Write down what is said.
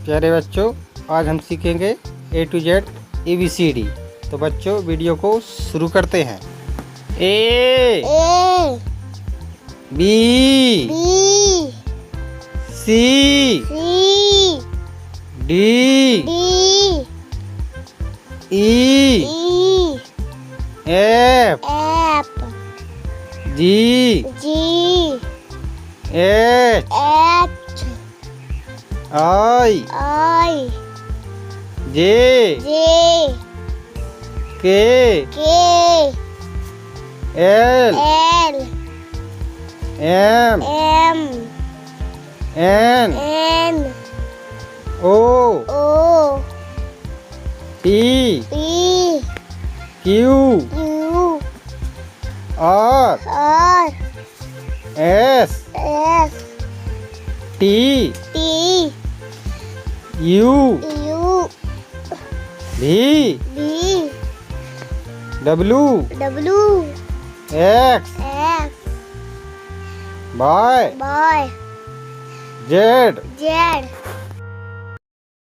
प्यारे बच्चों, आज हम सीखेंगे A to Z ABCD। तो बच्चों वीडियो को शुरू करते हैं। A B C D E F G H I J K L M N O P Q R S T U V W X Y Z